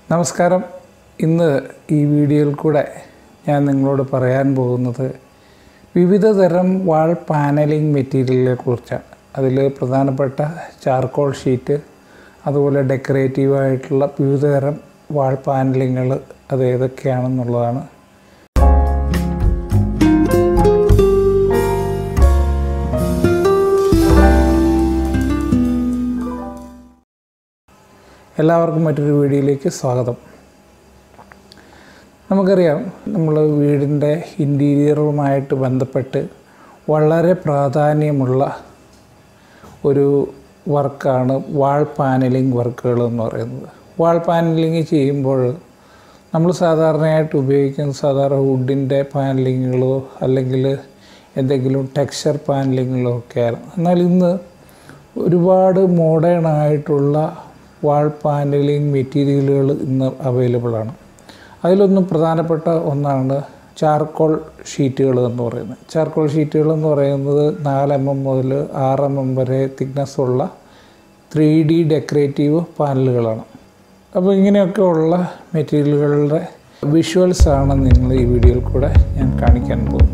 നമസ്കാരം. ഇന്ന് ഈ വീഡിയോയിൽ കൂടെ ഞാൻ നിങ്ങളോട് പറയാൻ പോകുന്നത് വിവിധ തരം വാൾ പാനലിംഗ് മെറ്റീരിയലുകളെ കുറിച്ചാണ്. അതിൽ പ്രധാനപ്പെട്ട ചാർക്കോൾ ഷീറ്റ്, അതുപോലെ ഡെക്കറേറ്റീവ് ആയിട്ടുള്ള വിവിധ തരം വാൾ പാനലിങ്ങുകൾ അത് ഏതൊക്കെയാണെന്നുള്ളതാണ്. എല്ലാവർക്കും മറ്റൊരു വീഡിയോയിലേക്ക് സ്വാഗതം. നമുക്കറിയാം, നമ്മൾ വീടിൻ്റെ ഇൻറ്റീരിയറുമായിട്ട് ബന്ധപ്പെട്ട് വളരെ പ്രാധാന്യമുള്ള ഒരു വർക്കാണ് വാൾ പാനലിംഗ് വർക്കുകൾ എന്ന് പറയുന്നത്. വാൾ പാനലിംഗ് ചെയ്യുമ്പോൾ നമ്മൾ സാധാരണയായിട്ട് ഉപയോഗിക്കുന്ന സാധാരണ വുഡിൻ്റെ പാനലിങ്ങുകളോ അല്ലെങ്കിൽ എന്തെങ്കിലും ടെക്സ്ചർ പാനലിങ്ങുകളോ ഒക്കെയാണ്. എന്നാൽ ഇന്ന് ഒരുപാട് മോഡേൺ ആയിട്ടുള്ള വാൾ പാനലിംഗ് മെറ്റീരിയലുകൾ ഇന്ന് അവൈലബിളാണ്. അതിലൊന്നും പ്രധാനപ്പെട്ട ഒന്നാണ് ചാർക്കോൾ ഷീറ്റുകൾ എന്ന് പറയുന്നത്. ചാർക്കോൾ ഷീറ്റുകൾ എന്ന് പറയുന്നത് 4 mm മുതൽ 6 mm വരെ തിക്നെസ്സുള്ള 3D ഡെക്കറേറ്റീവ് പാനലുകളാണ്. അപ്പോൾ ഇങ്ങനെയൊക്കെ ഉള്ള മെറ്റീരിയലുകളുടെ വിഷ്വൽസാണ് നിങ്ങൾ ഈ വീഡിയോയിൽ കൂടെ ഞാൻ കാണിക്കാൻ പോകുന്നത്.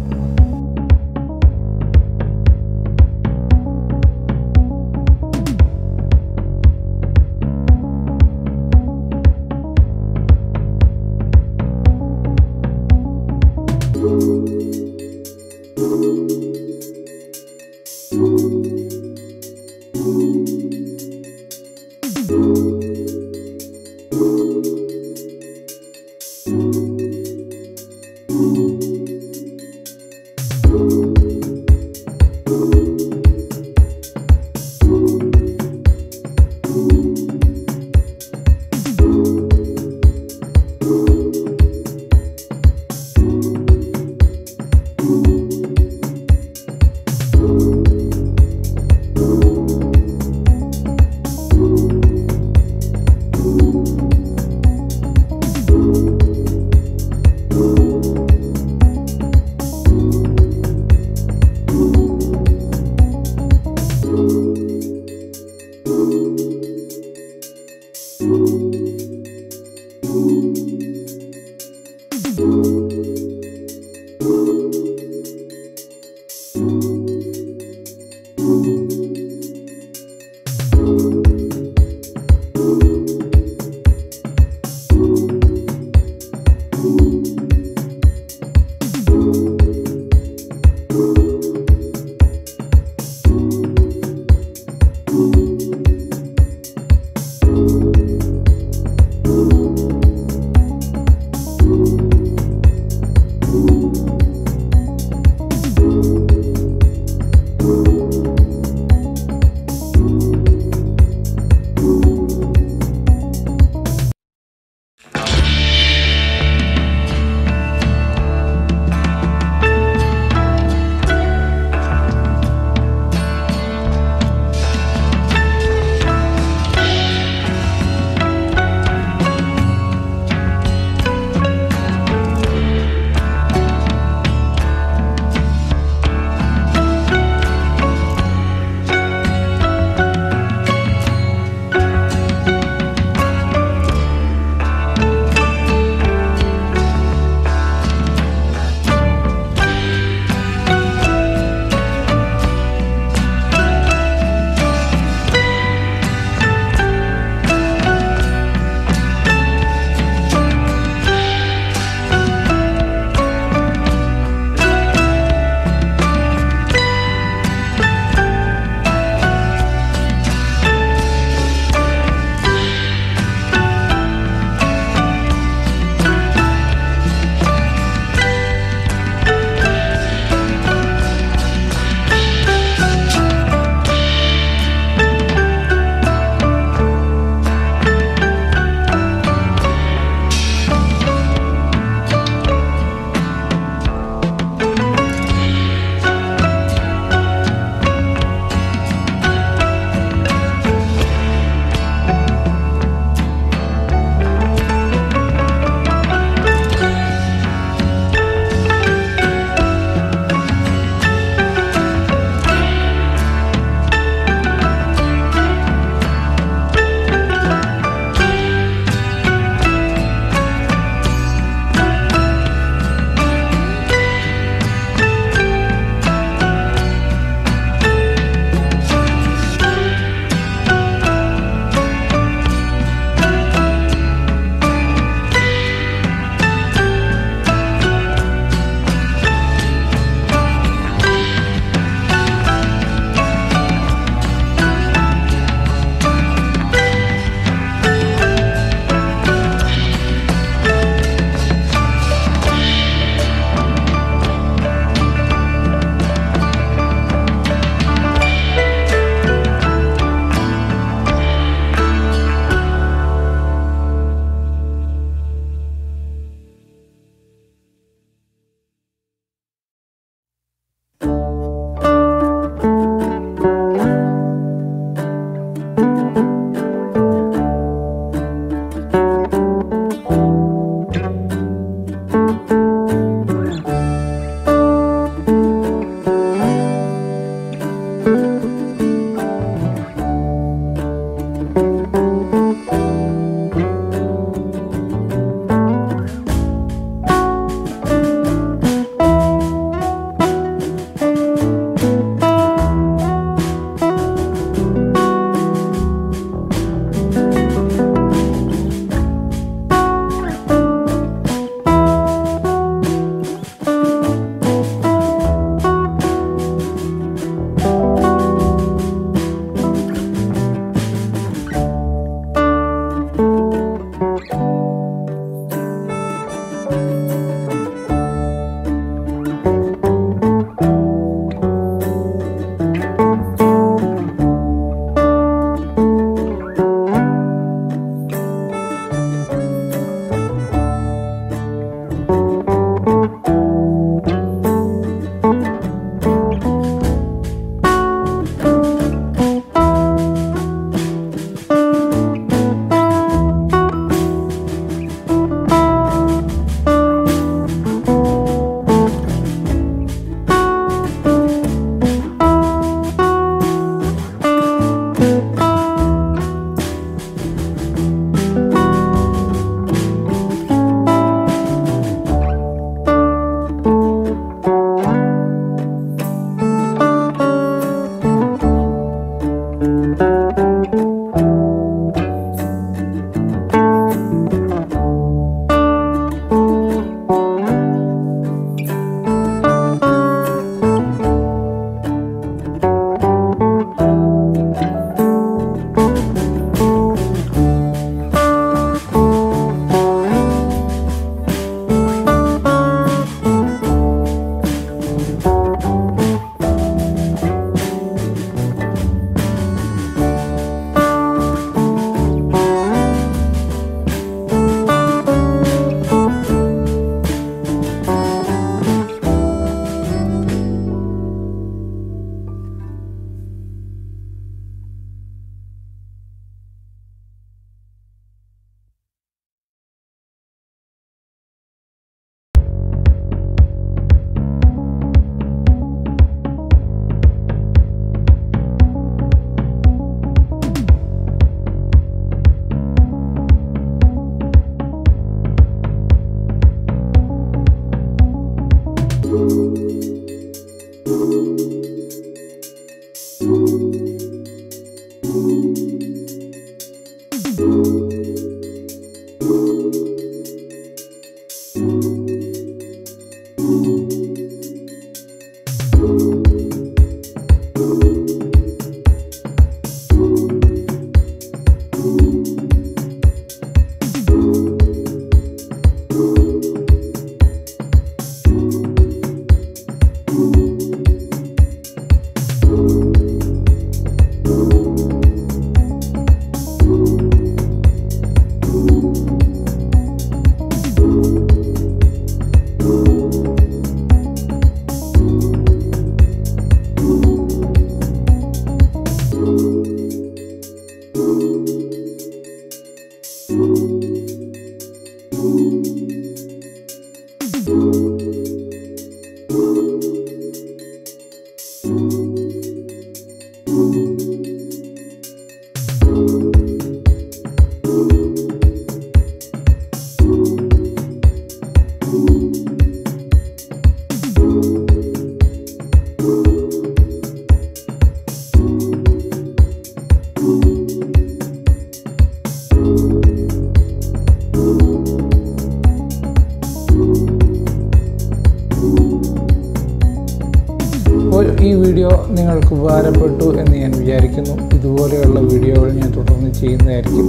ഉപകാരപ്പെട്ടു എന്ന് ഞാൻ വിചാരിക്കുന്നു. ഇതുപോലെയുള്ള വീഡിയോകൾ ഞാൻ തുടർന്ന് ചെയ്യുന്നതായിരിക്കും.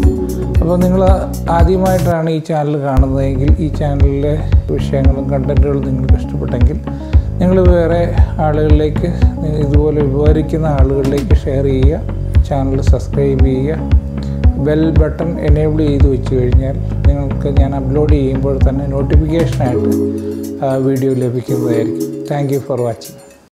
അപ്പോൾ നിങ്ങൾ ആദ്യമായിട്ടാണ് ഈ ചാനൽ കാണുന്നതെങ്കിൽ ഈ ചാനലിലെ വിഷയങ്ങളും കണ്ടൻറ്റുകളും നിങ്ങൾക്ക് ഇഷ്ടപ്പെട്ടെങ്കിൽ നിങ്ങൾ വേറെ ആളുകളിലേക്ക്, ഇതുപോലെ ഉപകരിക്കുന്ന ആളുകളിലേക്ക് ഷെയർ ചെയ്യുക, ചാനൽ സബ്സ്ക്രൈബ് ചെയ്യുക, ബെൽ ബട്ടൺ എനേബിൾ ചെയ്ത് വെച്ച് കഴിഞ്ഞാൽ നിങ്ങൾക്ക് ഞാൻ അപ്ലോഡ് ചെയ്യുമ്പോൾ തന്നെ നോട്ടിഫിക്കേഷനായിട്ട് വീഡിയോ ലഭിക്കുന്നതായിരിക്കും. Thank you for watching.